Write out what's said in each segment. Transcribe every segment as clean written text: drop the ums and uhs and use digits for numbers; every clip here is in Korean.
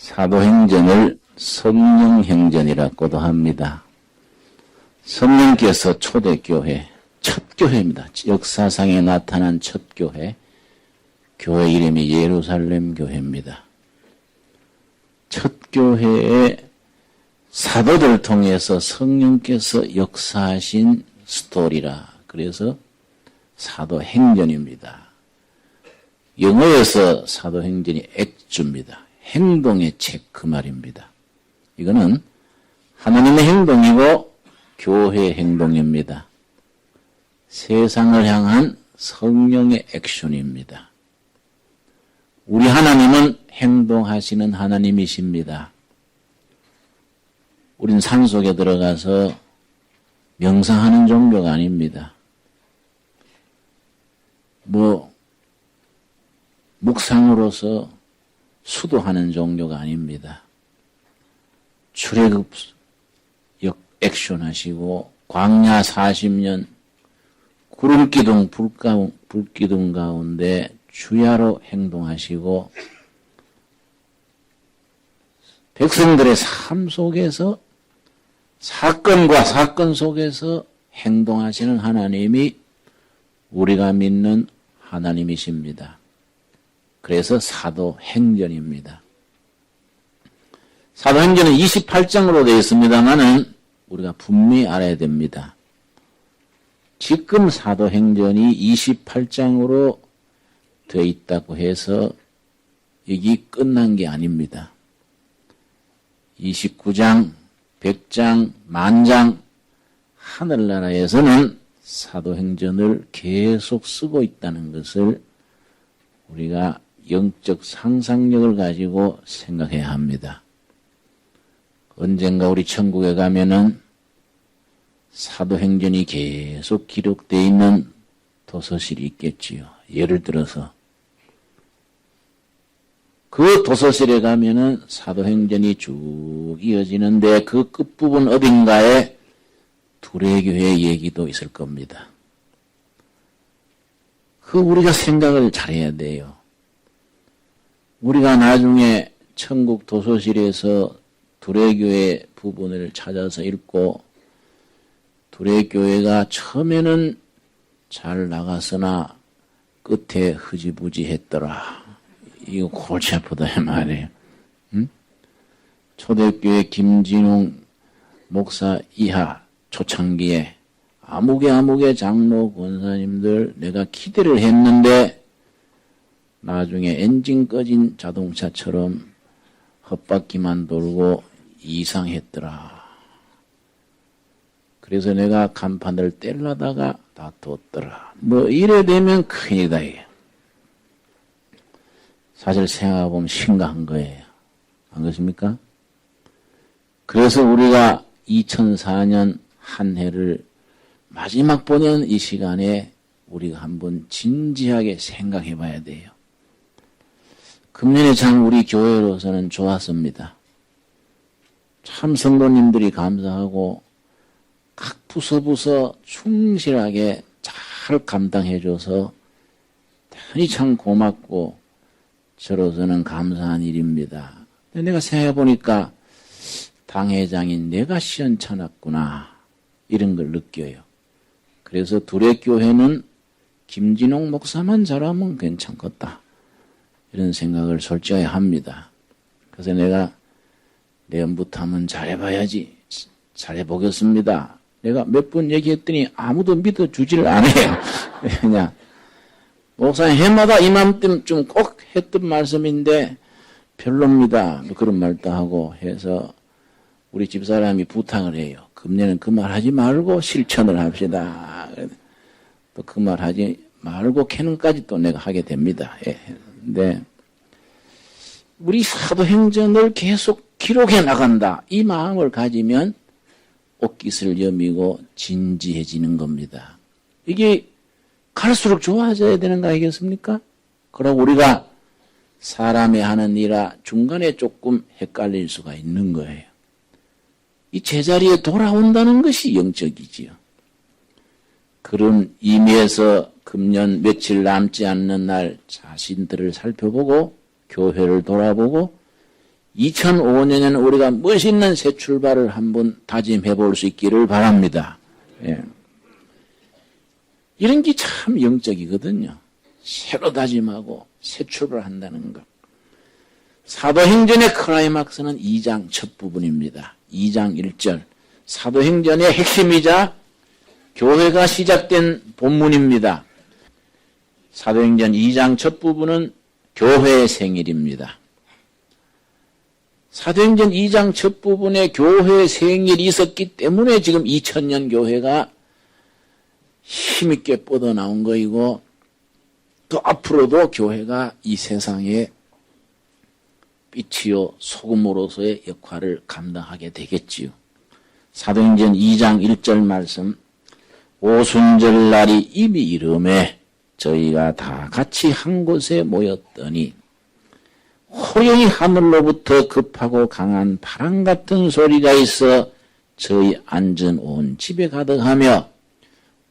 사도행전을 성령행전이라고도 합니다. 성령께서 초대교회, 첫 교회입니다. 역사상에 나타난 첫 교회, 교회 이름이 예루살렘 교회입니다. 첫 교회에 사도들 통해서 성령께서 역사하신 스토리라. 그래서 사도행전입니다. 영어에서 사도행전이 액주입니다. 행동의 책 그 말입니다. 이거는 하나님의 행동이고 교회의 행동입니다. 세상을 향한 성령의 액션입니다. 우리 하나님은 행동하시는 하나님이십니다. 우린 산속에 들어가서 명상하는 종교가 아닙니다. 묵상으로서 수도하는 종교가 아닙니다. 출애굽 액션하시고 광야 40년 구름기둥 불기둥 가운데 주야로 행동하시고 백성들의 삶 속에서 사건과 사건 속에서 행동하시는 하나님이 우리가 믿는 하나님이십니다. 그래서 사도행전입니다. 사도행전은 28장으로 되어 있습니다만은 우리가 분명히 알아야 됩니다. 지금 사도행전이 28장으로 되어 있다고 해서 여기 끝난 게 아닙니다. 29장, 100장, 만장 하늘나라에서는 사도행전을 계속 쓰고 있다는 것을 우리가 영적 상상력을 가지고 생각해야 합니다. 언젠가 우리 천국에 가면은 사도행전이 계속 기록되어 있는 도서실이 있겠지요. 예를 들어서 그 도서실에 가면은 사도행전이 쭉 이어지는데 그 끝부분 어딘가에 두레교회 얘기도 있을 겁니다. 우리가 생각을 잘해야 돼요. 우리가 나중에 천국 도서실에서 두레교회 부분을 찾아서 읽고 두레교회가 처음에는 잘 나갔으나 끝에 흐지부지했더라. 이거 골치 아프다 이 말이에요. 응? 초대교회 김진웅 목사 이하 초창기에 아무개 장로 권사님들 내가 기대를 했는데 나중에 엔진 꺼진 자동차처럼 헛바퀴만 돌고 이상했더라. 그래서 내가 간판을 떼려다가 다투었더라. 이래 되면 큰일이다. 사실 생각해보면 심각한 거예요. 안 그렇습니까? 그래서 우리가 2004년 한 해를 마지막 보내는 이 시간에 우리가 한번 진지하게 생각해 봐야 돼요. 금년에 참 우리 교회로서는 좋았습니다. 참 성도님들이 감사하고 각 부서 충실하게 잘 감당해줘서 대단히 참 고맙고 저로서는 감사한 일입니다. 내가 생각해보니까 당회장인 내가 시원찮았구나 이런 걸 느껴요. 그래서 두레교회는 김진홍 목사만 잘하면 괜찮겠다 이런 생각을 솔직히 합니다. 그래서 내가 내년부터 한번 잘해봐야지. 잘해보겠습니다. 내가 몇 번 얘기했더니 아무도 믿어주지를 않아요. 그냥 목사님 해마다 이맘때쯤 꼭 했던 말씀인데 별로입니다. 그런 말도 하고 해서 우리 집사람이 부탁을 해요. 금년은 그 말 하지 말고 실천을 합시다. 또 그 말 하지 말고 캐는까지 또 내가 하게 됩니다. 근데 우리 사도행전을 계속 기록해 나간다. 이 마음을 가지면 옷깃을 여미고 진지해지는 겁니다. 이게 갈수록 좋아져야 되는 거 아니겠습니까? 그러고 우리가 사람이 하는 일아 중간에 조금 헷갈릴 수가 있는 거예요. 이 제자리에 돌아온다는 것이 영적이지요. 그런 의미에서 금년 며칠 남지 않는 날 자신들을 살펴보고 교회를 돌아보고 2005년에는 우리가 멋있는 새 출발을 한번 다짐해 볼 수 있기를 바랍니다. 예. 이런 게 참 영적이거든요. 새로 다짐하고 새 출발한다는 것. 사도행전의 클라이막스는 2장 첫 부분입니다. 2장 1절. 사도행전의 핵심이자 교회가 시작된 본문입니다. 사도행전 2장 첫 부분은 교회의 생일입니다. 사도행전 2장 첫 부분에 교회의 생일이 있었기 때문에 지금 2000년 교회가 힘있게 뻗어나온 거이고 또 앞으로도 교회가 이 세상에 빛이요 소금으로서의 역할을 감당하게 되겠지요. 사도행전 2장 1절 말씀 오순절 날이 이미 이름에 저희가 다 같이 한 곳에 모였더니 호영이 하늘로부터 급하고 강한 바람 같은 소리가 있어 저희 앉은 온 집에 가득하며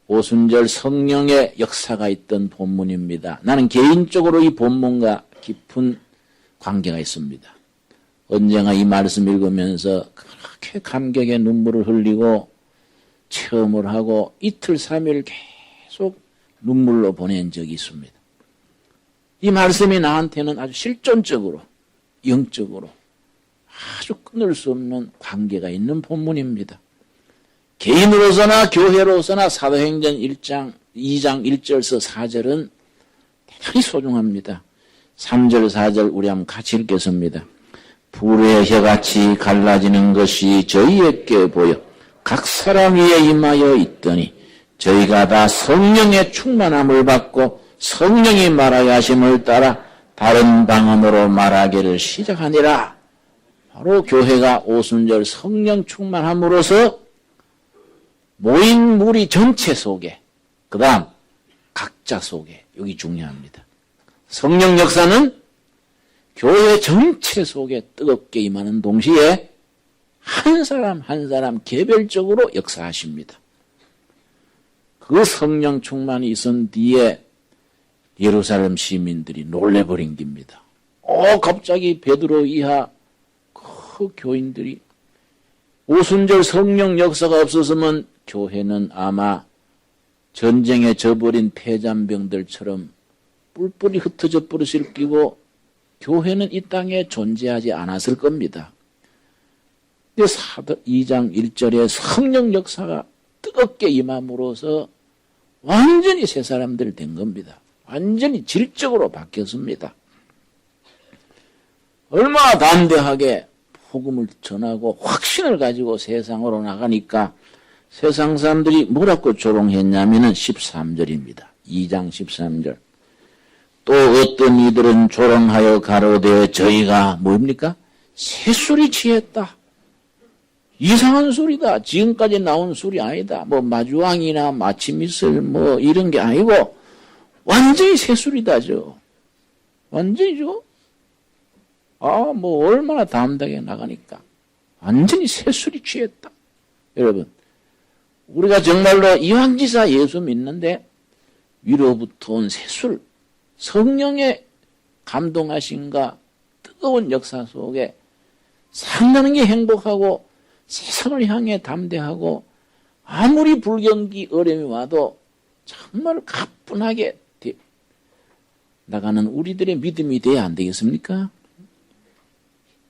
오순절 성령의 역사가 있던 본문입니다. 나는 개인적으로 이 본문과 깊은 관계가 있습니다. 언젠가 이 말씀 읽으면서 그렇게 감격의 눈물을 흘리고 체험을 하고 이틀 3일 계속 눈물로 보낸 적이 있습니다. 이 말씀이 나한테는 아주 실존적으로 영적으로 아주 끊을 수 없는 관계가 있는 본문입니다. 개인으로서나 교회로서나 사도행전 2장 1절서 4절은 대단히 소중합니다. 3절 4절 우리 한번 같이 읽겠습니다. 불의 혀같이 갈라지는 것이 저희에게 보여 각 사람 위에 임하여 있더니 저희가 다 성령의 충만함을 받고 성령이 말하게 하심을 따라 다른 방언으로 말하기를 시작하니라. 바로 교회가 오순절 성령 충만함으로써 모인 무리 전체 속에 그 다음 각자 속에 여기 중요합니다. 성령 역사는 교회 전체 속에 뜨겁게 임하는 동시에 한 사람 한 사람 개별적으로 역사하십니다. 그 성령 충만이 있은 뒤에 예루살렘 시민들이 놀래버린 겁니다. 갑자기 베드로 이하 그 교인들이 오순절 성령 역사가 없었으면 교회는 아마 전쟁에 져버린 폐잔병들처럼 뿔뿔이 흩어져 버렸을 끼고 교회는 이 땅에 존재하지 않았을 겁니다. 2장 1절에 성령 역사가 뜨겁게 임함으로써 완전히 새 사람들 된 겁니다. 완전히 질적으로 바뀌었습니다. 얼마나 담대하게 복음을 전하고 확신을 가지고 세상으로 나가니까 세상 사람들이 뭐라고 조롱했냐면은 13절입니다. 2장 13절. 또 어떤 이들은 조롱하여 가로되 저희가 뭡니까? 새술이 취했다. 이상한 술이다. 지금까지 나온 술이 아니다. 뭐 마주왕이나 마치미슬 뭐 이런 게 아니고 완전히 새술이다죠. 완전히죠. 뭐 얼마나 담대하게 나가니까 완전히 새술이 취했다. 여러분 우리가 정말로 이황지사 예수 믿는데 위로부터 온 새술 성령의 감동하심과 뜨거운 역사 속에 상당히 행복하고 세상을 향해 담대하고 아무리 불경기 어려움이 와도 정말 가뿐하게 나가는 우리들의 믿음이 돼야 안 되겠습니까?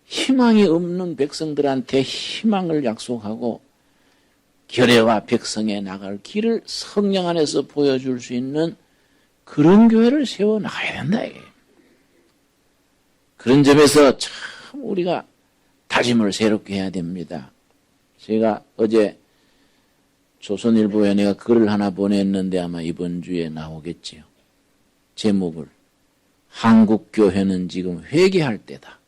희망이 없는 백성들한테 희망을 약속하고 결례와 백성에 나갈 길을 성령 안에서 보여줄 수 있는 그런 교회를 세워나가야 된다. 그런 점에서 참 우리가 다짐을 새롭게 해야 됩니다. 제가 어제 조선일보에 내가 글을 하나 보냈는데 아마 이번 주에 나오겠지요. 제목을 한국교회는 지금 회개할 때다.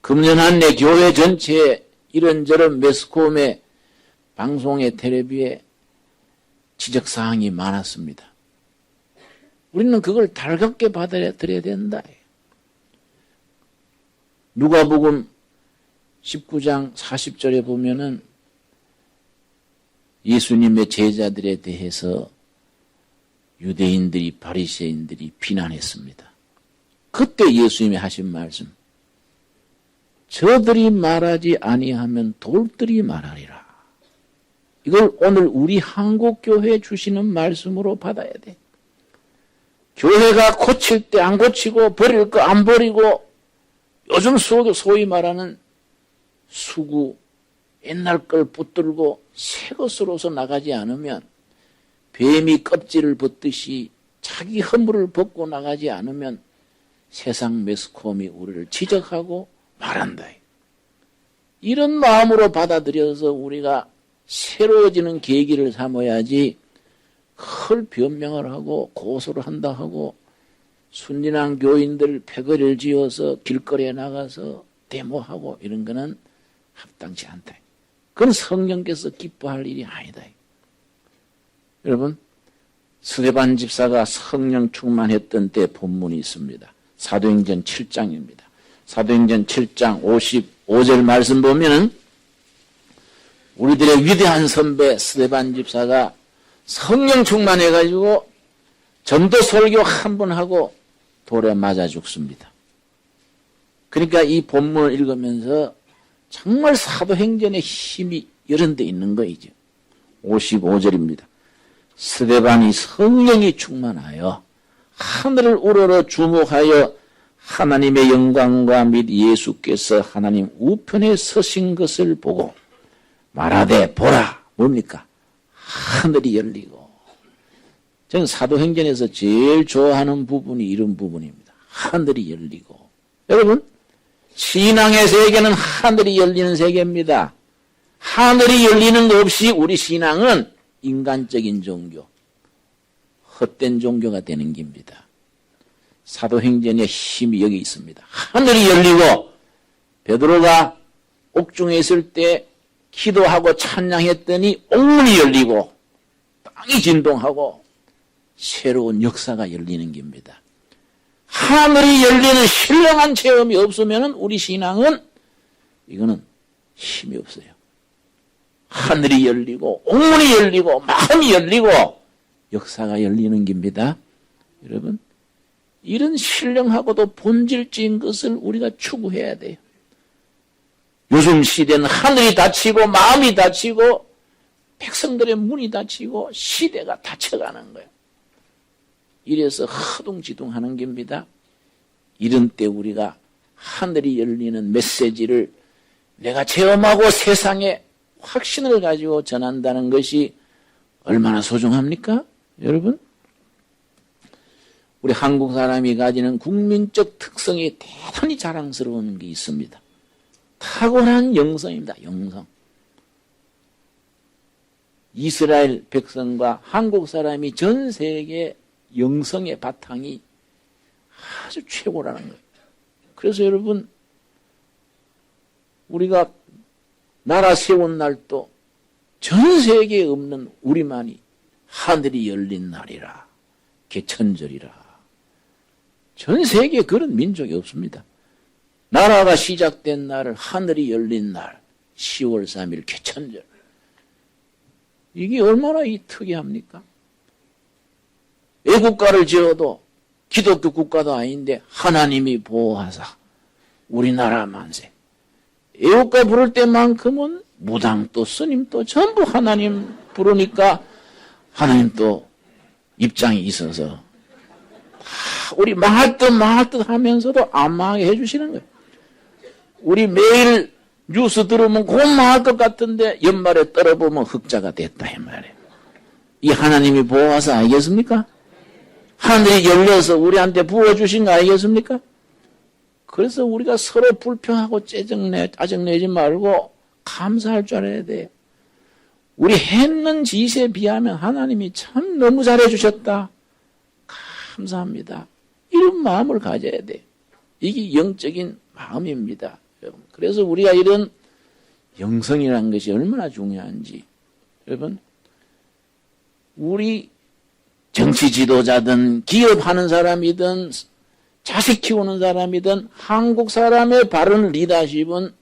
금년 한 해 교회 전체에 이런저런 매스컴에 방송에 텔레비에 지적사항이 많았습니다. 우리는 그걸 달갑게 받아들여야 된다. 누가복음 19장 40절에 보면은 예수님의 제자들에 대해서 유대인들이 바리새인들이 비난했습니다. 그때 예수님이 하신 말씀 저들이 말하지 아니하면 돌들이 말하리라. 이걸 오늘 우리 한국교회에 주시는 말씀으로 받아야 돼. 교회가 고칠 때 안 고치고 버릴 거 안 버리고 요즘 소위 말하는 수구 옛날 걸 붙들고 새 것으로서 나가지 않으면 뱀이 껍질을 벗듯이 자기 허물을 벗고 나가지 않으면 세상 매스컴이 우리를 지적하고 말한다. 이런 마음으로 받아들여서 우리가 새로워지는 계기를 삼아야지 큰 변명을 하고 고소를 한다 하고 순진한 교인들 패거리를 지어서 길거리에 나가서 데모하고 이런 거는 합당치 않다. 그건 성령께서 기뻐할 일이 아니다. 여러분, 스데반 집사가 성령 충만했던 때 본문이 있습니다. 사도행전 7장입니다. 사도행전 7장 55절 말씀 보면은 우리들의 위대한 선배 스데반 집사가 성령 충만해가지고 전도 설교 한 번 하고 돌에 맞아 죽습니다. 그러니까 이 본문을 읽으면서 정말 사도행전의 힘이 이런 데 있는 거이죠. 55절입니다. 스데반이 성령이 충만하여 하늘을 우러러 주목하여 하나님의 영광과 및 예수께서 하나님 우편에 서신 것을 보고 말하되 보라. 뭡니까? 하늘이 열리고. 저는 사도행전에서 제일 좋아하는 부분이 이런 부분입니다. 하늘이 열리고. 여러분, 신앙의 세계는 하늘이 열리는 세계입니다. 하늘이 열리는 것 없이 우리 신앙은 인간적인 종교, 헛된 종교가 되는 겁니다. 사도행전의 힘이 여기 있습니다. 하늘이 열리고 베드로가 옥중에 있을 때 기도하고 찬양했더니 옥문이 열리고 땅이 진동하고 새로운 역사가 열리는 겁니다. 하늘이 열리는 신령한 체험이 없으면 우리 신앙은 이거는 힘이 없어요. 하늘이 열리고 옥문이 열리고 마음이 열리고 역사가 열리는 겁니다. 여러분, 이런 신령하고도 본질적인 것을 우리가 추구해야 돼요. 요즘 시대는 하늘이 닫히고 마음이 닫히고 백성들의 문이 닫히고 시대가 닫혀가는 거예요. 이래서 허둥지둥하는 겁니다. 이런 때 우리가 하늘이 열리는 메시지를 내가 체험하고 세상에 확신을 가지고 전한다는 것이 얼마나 소중합니까? 여러분, 우리 한국 사람이 가지는 국민적 특성이 대단히 자랑스러운 게 있습니다. 탁월한 영성입니다. 영성. 이스라엘 백성과 한국 사람이 전 세계 영성의 바탕이 아주 최고라는 거예요. 그래서 여러분, 우리가 나라 세운 날도 전 세계에 없는 우리만이 하늘이 열린 날이라, 개천절이라. 전 세계에 그런 민족이 없습니다. 나라가 시작된 날을 하늘이 열린 날, 10월 3일 개천절. 이게 얼마나 특이합니까? 애국가를 지어도 기독교 국가도 아닌데 하나님이 보호하사 우리나라 만세. 애국가 부를 때만큼은 무당도 스님도 전부 하나님 부르니까 하나님 또 입장이 있어서 우리 망할 듯 하면서도 안 망하게 해주시는 거예요. 우리 매일 뉴스 들으면 곧 망할 것 같은데 연말에 떨어보면 흑자가 됐다 이 말이에요. 이 하나님이 보호하사 알겠습니까? 하늘이 열려서 우리한테 부어주신 거 알겠습니까? 그래서 우리가 서로 불평하고 짜증내지 말고 감사할 줄 알아야 돼요. 우리 했는 짓에 비하면 하나님이 참 너무 잘해주셨다. 감사합니다. 이런 마음을 가져야 돼요. 이게 영적인 마음입니다. 여러분. 그래서 우리가 이런 영성이라는 것이 얼마나 중요한지. 여러분, 우리 정치 지도자든 기업하는 사람이든 자식 키우는 사람이든 한국 사람의 바른 리더십은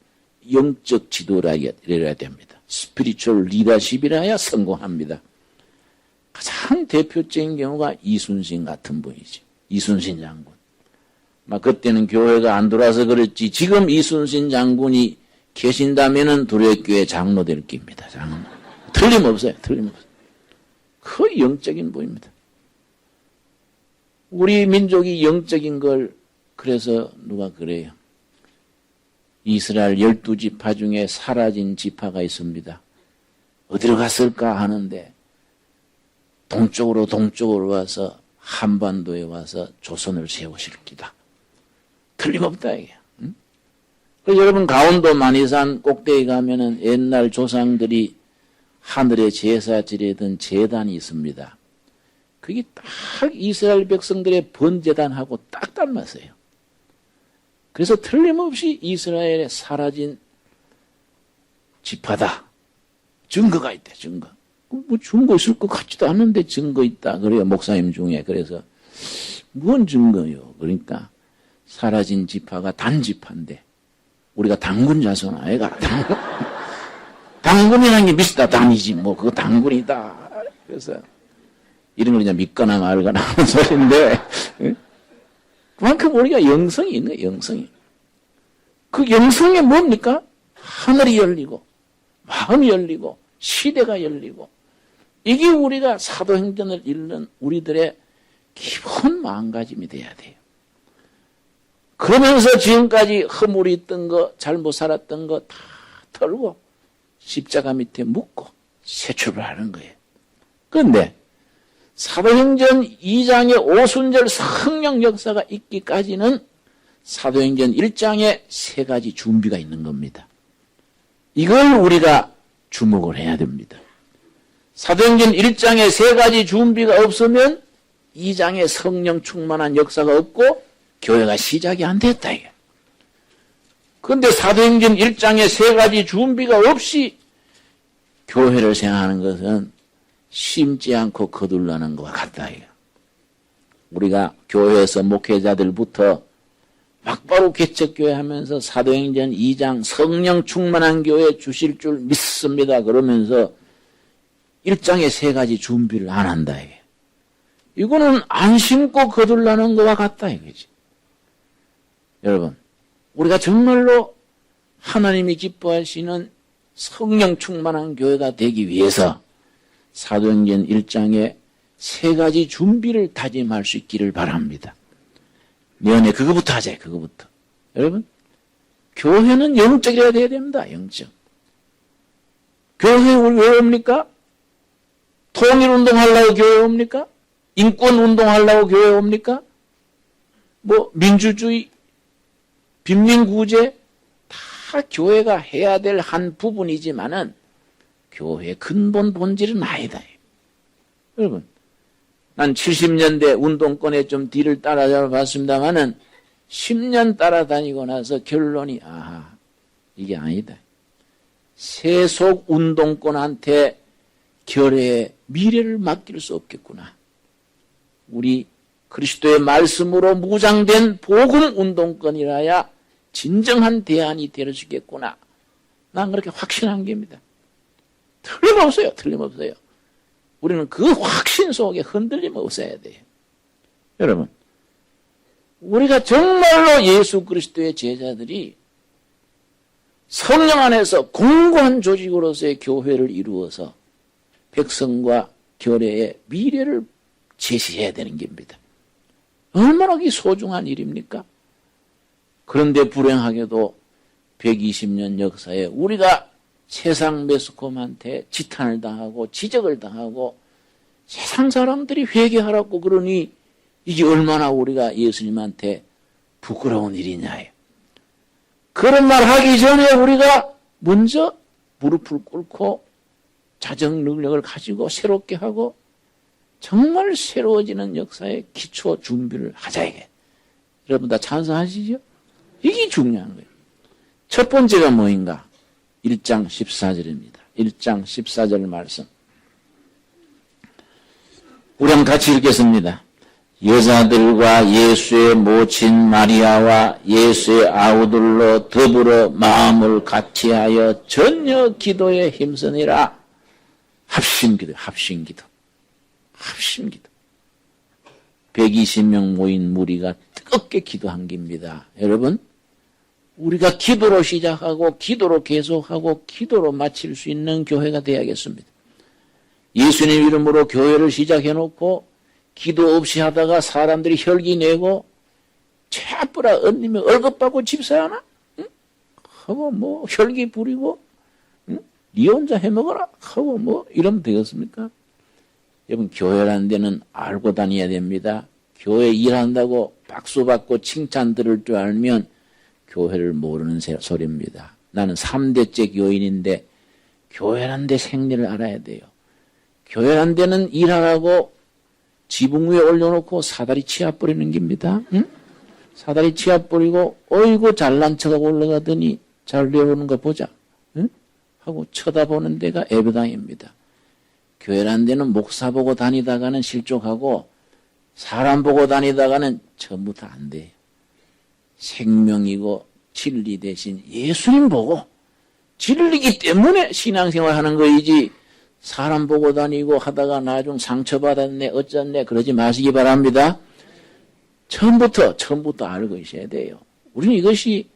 영적 지도라야 됩니다. 스피리추얼 리더십이라야 성공합니다. 가장 대표적인 경우가 이순신 같은 분이지. 이순신 장군. 그때는 교회가 안 들어와서 그렇지 지금 이순신 장군이 계신다면은 두려교회 장로 될 깁니다. 장로. 틀림없어요. 틀림없어요. 거의 영적인 분입니다. 우리 민족이 영적인 걸 그래서 누가 그래요. 이스라엘 12지파 중에 사라진 지파가 있습니다. 어디로 갔을까 하는데 동쪽으로 와서 한반도에 와서 조선을 세우실 기다. 틀림없다 이게. 응? 그래서 여러분 강원도 만이산 꼭대기 가면은 옛날 조상들이 하늘에 제사 지내던 제단이 있습니다. 그게 딱 이스라엘 백성들의 번제단하고 딱 닮았어요. 그래서 틀림없이 이스라엘에 사라진 지파다. 증거가 있대, 증거. 뭐 증거 있을 것 같지도 않은데 증거 있다. 그래요, 목사님 중에. 그래서, 뭔 증거요? 그러니까, 사라진 지파가 단지파인데, 우리가 당군 자손 아이가. 당군이라는 게 미스다, 단이지. 뭐, 그거 당군이다. 그래서, 이런 걸 그냥 믿거나 말거나 하는 소리인데, 그만큼 우리가 영성이 있는 거예요, 영성이. 그 영성이 뭡니까? 하늘이 열리고, 마음이 열리고, 시대가 열리고, 이게 우리가 사도행전을 읽는 우리들의 기본 마음가짐이 돼야 돼요. 그러면서 지금까지 허물이 있던 거, 잘못 살았던 거 다 털고, 십자가 밑에 묻고, 새 출발하는 거예요. 그런데, 사도행전 2장의 오순절 성령 역사가 있기까지는 사도행전 1장에 3가지 준비가 있는 겁니다. 이걸 우리가 주목을 해야 됩니다. 사도행전 1장에 3가지 준비가 없으면 2장에 성령 충만한 역사가 없고 교회가 시작이 안 됐다 이게. 그런데 사도행전 1장에 3가지 준비가 없이 교회를 생각하는 것은 심지 않고 거둘라는 것과 같다. 우리가 교회에서 목회자들부터 막바로 개척교회 하면서 사도행전 2장 성령 충만한 교회 주실 줄 믿습니다. 그러면서 1장에 3가지 준비를 안 한다. 이거는 안 심고 거둘라는 것과 같다. 이거지. 여러분, 우리가 정말로 하나님이 기뻐하시는 성령 충만한 교회가 되기 위해서 사도행전 1장에 3가지 준비를 다짐할 수 있기를 바랍니다. 내년에 그거부터 하자, 그거부터. 여러분, 교회는 영적이라야 돼야 됩니다, 영적. 교회 우리 왜 옵니까? 통일운동 하려고 교회 옵니까? 인권운동 하려고 교회 옵니까? 뭐, 민주주의, 빈민구제, 다 교회가 해야 될 한 부분이지만은 교회의 근본 본질은 아니다. 여러분, 난 70년대 운동권에 좀 뒤를 따라잡았습니다만은 10년 따라다니고 나서 결론이 아하, 이게 아니다. 세속 운동권한테 결의의 미래를 맡길 수 없겠구나. 우리 그리스도의 말씀으로 무장된 복음 운동권이라야 진정한 대안이 되어지겠구나. 난 그렇게 확신한 겁니다. 틀림없어요. 틀림없어요. 우리는 그 확신 속에 흔들림 없어야 돼요. 여러분, 우리가 정말로 예수 그리스도의 제자들이 성령 안에서 공고한 조직으로서의 교회를 이루어서 백성과 교회의 미래를 제시해야 되는 겁니다. 얼마나 소중한 일입니까? 그런데 불행하게도 120년 역사에 우리가 세상 매스컴한테 지탄을 당하고 지적을 당하고 세상 사람들이 회개하라고 그러니 이게 얼마나 우리가 예수님한테 부끄러운 일이냐요. 그런 말 하기 전에 우리가 먼저 무릎을 꿇고 자정 능력을 가지고 새롭게 하고 정말 새로워지는 역사의 기초 준비를 하자 이게. 여러분 다 찬성하시죠? 이게 중요한 거예요. 첫 번째가 뭐인가? 1장 14절입니다. 1장 14절 말씀. 우리 한번 같이 읽겠습니다. 여자들과 예수의 모친 마리아와 예수의 아우들로 더불어 마음을 같이하여 전혀 기도에 힘쓰니라. 합심기도, 합심기도. 합심기도. 120명 모인 무리가 뜨겁게 기도한 겁니다. 여러분, 우리가 기도로 시작하고 기도로 계속하고 기도로 마칠 수 있는 교회가 되어야겠습니다. 예수님 이름으로 교회를 시작해놓고 기도 없이 하다가 사람들이 혈기 내고 채뿌라 얹으면 월급받고 집사하나? 응? 하고 뭐 혈기 부리고 응? 니 혼자 해먹어라 하고 뭐 이러면 되겠습니까? 여러분, 교회라는 데는 알고 다녀야 됩니다. 교회 일한다고 박수 받고 칭찬 들을 줄 알면 교회를 모르는 소리입니다. 나는 3대째 교인인데 교회라는 데 생리를 알아야 돼요. 교회라는 데는 일하라고 지붕 위에 올려놓고 사다리 치아 뿌리는 겁니다. 응? 사다리 치아 뿌리고 어이구 잘난 척하고 올라가더니 잘 내려오는 거 보자. 응? 하고 쳐다보는 데가 예배당입니다. 교회라는 데는 목사 보고 다니다가는 실족하고 사람 보고 다니다가는 전부 다 안 돼요. 생명이고 진리 대신 예수님 보고 진리이기 때문에 신앙생활 하는 거이지 사람 보고 다니고 하다가 나중 상처받았네 어쩌네 그러지 마시기 바랍니다. 처음부터 알고 있어야 돼요. 우리는 이것이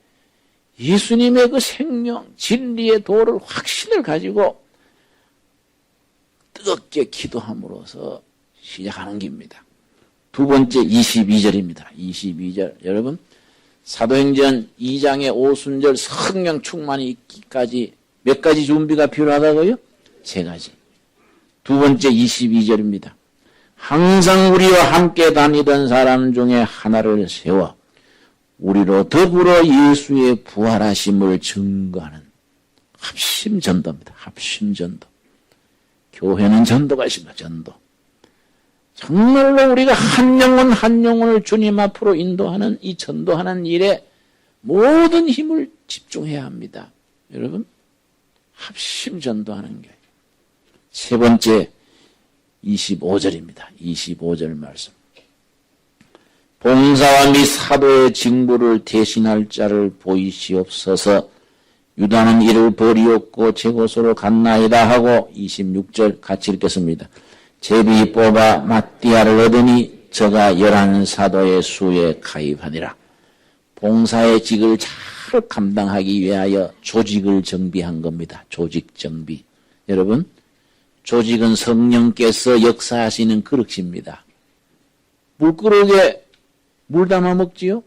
예수님의 그 생명 진리의 도를 확신을 가지고 뜨겁게 기도함으로써 시작하는 겁니다. 두 번째 22절입니다. 22절 여러분 사도행전 2장의 오순절 성령 충만이 있기까지 몇 가지 준비가 필요하다고요? 3가지. 두 번째 22절입니다. 항상 우리와 함께 다니던 사람 중에 하나를 세워 우리로 더불어 예수의 부활하심을 증거하는 합심전도입니다. 합심전도. 교회는 전도가 있습니다. 전도. 정말로 우리가 한 영혼을 주님 앞으로 인도하는 이 전도하는 일에 모든 힘을 집중해야 합니다. 여러분, 합심 전도하는 게. 세 번째 25절입니다. 25절 말씀. 봉사와 및 사도의 직무를 대신할 자를 보이시옵소서. 유다는 이를 버리었고 제 곳으로 갔나이다 하고 26절 같이 읽겠습니다. 제비 뽑아 마띠아를 얻으니 저가 11사도의 수에 가입하니라. 봉사의 직을 잘 감당하기 위하여 조직을 정비한 겁니다. 조직 정비. 여러분, 조직은 성령께서 역사하시는 그릇입니다. 물그릇에 물 담아 먹지요?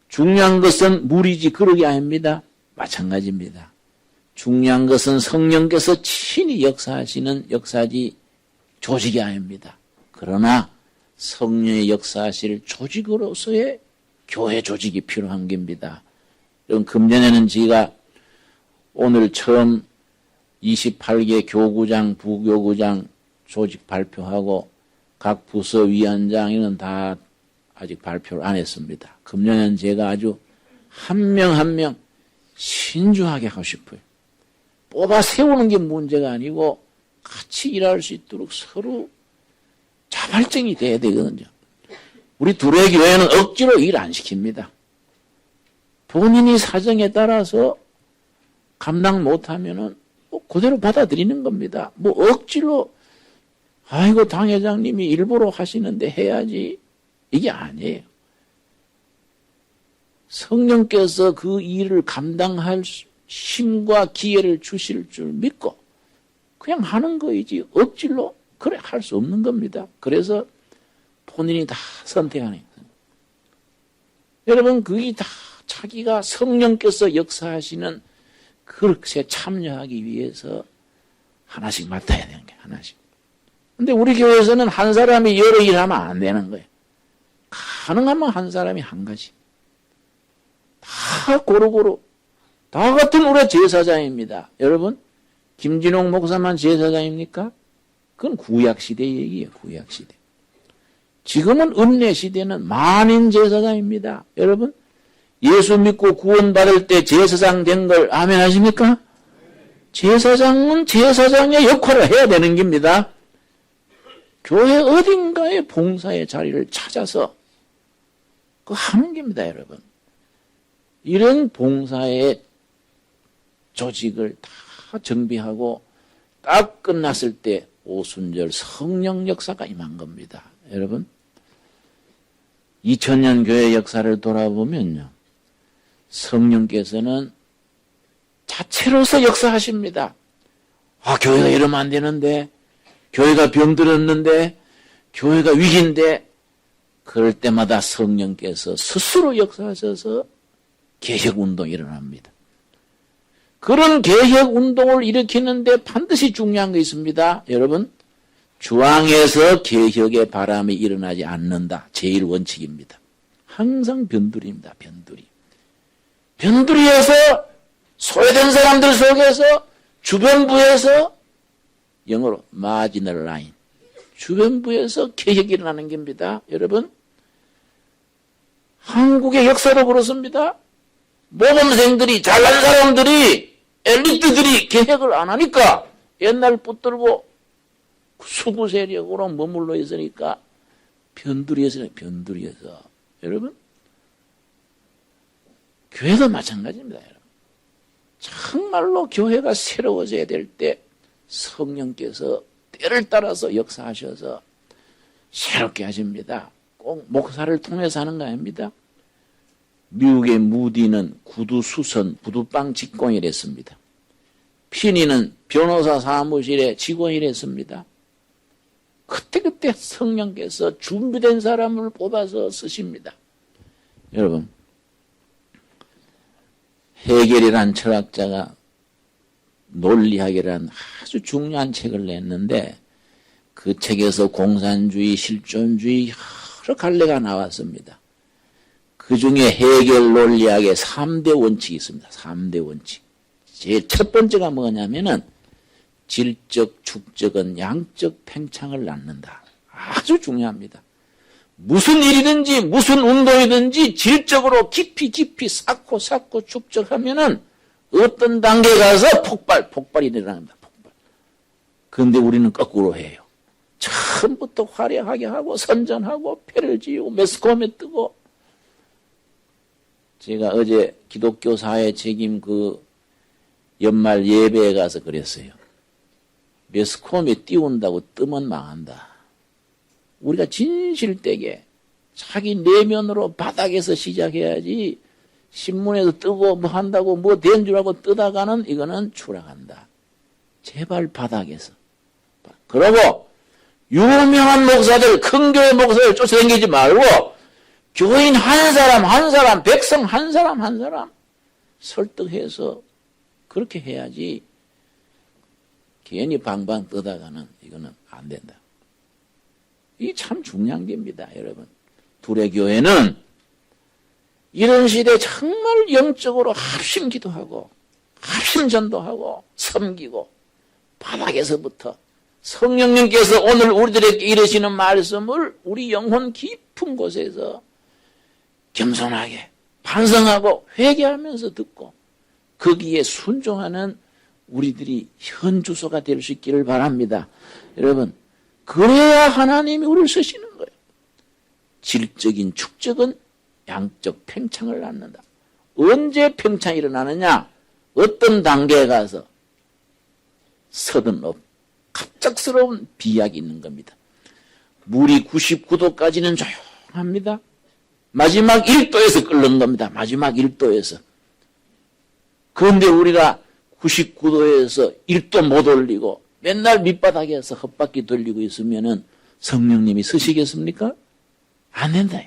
중요한 것은 물이지 그릇이 아닙니다. 마찬가지입니다. 중요한 것은 성령께서 친히 역사하시는 역사지 조직이 아닙니다. 그러나 성령의 역사하실 조직으로서의 교회 조직이 필요한 겁니다. 금년에는 제가 오늘 처음 28개 교구장, 부교구장 조직 발표하고 각 부서 위원장에는 다 아직 발표를 안 했습니다. 금년에는 제가 아주 한 명 한 명 신중하게 하고 싶어요. 뽑아 세우는 게 문제가 아니고 같이 일할 수 있도록 서로 자발적이 돼야 되거든요. 우리 둘의 교회는 억지로 일 안 시킵니다. 본인이 사정에 따라서 감당 못하면은 그대로 받아들이는 겁니다. 뭐 억지로 아이고 당 회장님이 일부러 하시는데 해야지 이게 아니에요. 성령께서 그 일을 감당할 힘과 기회를 주실 줄 믿고 그냥 하는 거이지 억지로 그래 할 수 없는 겁니다. 그래서 본인이 다 선택하는 거예요. 여러분 그게 다 자기가 성령께서 역사하시는 그릇에 참여하기 위해서 하나씩 맡아야 되는 거예요. 하나씩. 근데 우리 교회에서는 한 사람이 여러 일 하면 안 되는 거예요. 가능하면 한 사람이 한 가지. 다 고루고루. 다 같은 우리 제사장입니다. 여러분, 김진홍 목사만 제사장입니까? 그건 구약시대 얘기예요. 구약시대. 지금은 은혜시대는 만인 제사장입니다. 여러분, 예수 믿고 구원받을 때 제사장 된 걸 아멘 하십니까? 제사장은 제사장의 역할을 해야 되는 겁니다. 교회 어딘가에 봉사의 자리를 찾아서 그거 하는 겁니다, 여러분. 이런 봉사의 조직을 다 정비하고 딱 끝났을 때 오순절 성령 역사가 임한 겁니다. 여러분, 2000년 교회 역사를 돌아보면요. 성령께서는 자체로서 역사하십니다. 아, 교회가 이러면 안 되는데, 교회가 병들었는데, 교회가 위기인데, 그럴 때마다 성령께서 스스로 역사하셔서 개혁운동이 일어납니다. 그런 개혁운동을 일으키는데 반드시 중요한 게 있습니다. 여러분, 중앙에서 개혁의 바람이 일어나지 않는다. 제일 원칙입니다. 항상 변두리입니다. 변두리. 변두리에서 소외된 사람들 속에서 주변부에서 영어로 marginal line. 주변부에서 개혁이 일어나는 겁니다. 여러분, 한국의 역사도 그렇습니다. 모범생들이, 잘난 사람들이, 엘리트들이 개혁을 안 하니까 옛날 붙들고 수구 세력으로 머물러 있으니까 변두리에서. 여러분, 교회도 마찬가지입니다. 여러분. 정말로 교회가 새로워져야 될 때 성령께서 때를 따라서 역사하셔서 새롭게 하십니다. 꼭 목사를 통해서 하는 거 아닙니다. 미국의 무디는 구두수선, 구두방 직공이랬습니다. 피니는 변호사 사무실의 직원이랬습니다. 그때 성령께서 준비된 사람을 뽑아서 쓰십니다. 여러분, 헤겔이란 철학자가 논리학이라는 아주 중요한 책을 냈는데 그 책에서 공산주의, 실존주의 여러 갈래가 나왔습니다. 그 중에 헤겔 논리학의 3대 원칙이 있습니다. 3대 원칙. 제일 첫 번째가 뭐냐면은 질적 축적은 양적 팽창을 낳는다. 아주 중요합니다. 무슨 일이든지 무슨 운동이든지 질적으로 깊이 쌓고 축적하면은 어떤 단계에 가서 폭발이 일어납니다. 폭발. 그런데 우리는 거꾸로 해요. 처음부터 화려하게 하고 선전하고 패를 지우고 매스컴에 뜨고. 제가 어제 기독교 사회 책임 그 연말 예배에 가서 그랬어요. 매스컴에 띄운다고 뜨면 망한다. 우리가 진실되게 자기 내면으로 바닥에서 시작해야지 신문에서 뜨고 뭐 한다고 뭐 된 줄 알고 뜨다가는 이거는 추락한다. 제발 바닥에서. 그러고 유명한 목사들, 큰 교회 목사들 쫓아다니지 말고 교인 한 사람, 백성 한 사람 설득해서 그렇게 해야지 괜히 방방 뜨다가는 이거는 안 된다. 이게 참 중요한 겁니다, 여러분. 둘의 교회는 이런 시대에 정말 영적으로 합심 기도하고 합심 전도하고 섬기고 바닥에서부터 성령님께서 오늘 우리들에게 이르시는 말씀을 우리 영혼 깊은 곳에서 겸손하게 반성하고 회개하면서 듣고 거기에 순종하는 우리들이 현주소가 될 수 있기를 바랍니다. 여러분, 그래야 하나님이 우리를 쓰시는 거예요. 질적인 축적은 양적 팽창을 낳는다. 언제 팽창이 일어나느냐? 어떤 단계에 가서 서든업, 갑작스러운 비약이 있는 겁니다. 물이 99도까지는 조용합니다. 마지막 1도에서 끓는 겁니다. 마지막 1도에서. 그런데 우리가 99도에서 1도 못 올리고 맨날 밑바닥에서 헛바퀴 돌리고 있으면은 성령님이 쓰시겠습니까? 안 된다.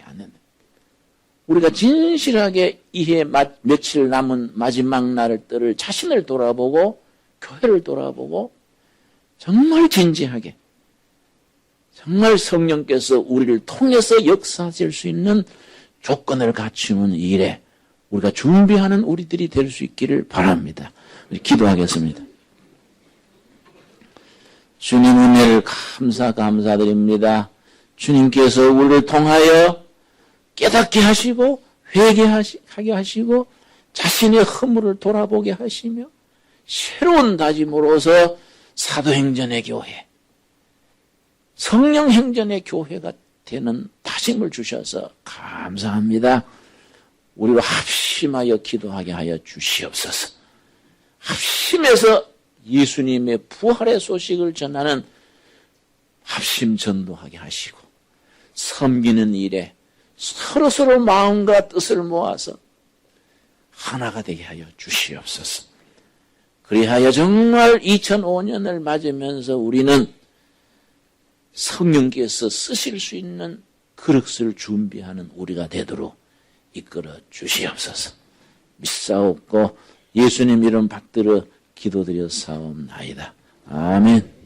우리가 진실하게 이해 며칠 남은 마지막 날을 자신을 돌아보고 교회를 돌아보고 정말 진지하게 정말 성령께서 우리를 통해서 역사하실 수 있는 조건을 갖추는 일에 우리가 준비하는 우리들이 될 수 있기를 바랍니다. 기도하겠습니다. 주님 은혜를 감사드립니다. 주님께서 우리를 통하여 깨닫게 하시고 회개하게 하시고 자신의 허물을 돌아보게 하시며 새로운 다짐으로서 사도행전의 교회, 성령행전의 교회가 되는 다짐을 주셔서 감사합니다. 우리로 합심하여 기도하게 하여 주시옵소서. 합심해서 예수님의 부활의 소식을 전하는 합심 전도하게 하시고 섬기는 일에 서로서로 마음과 뜻을 모아서 하나가 되게 하여 주시옵소서. 그리하여 정말 2005년을 맞으면서 우리는 성령께서 쓰실 수 있는 그릇을 준비하는 우리가 되도록 이끌어 주시옵소서. 믿사옵고 예수님 이름 받들어 기도드려 사옵나이다. 아멘.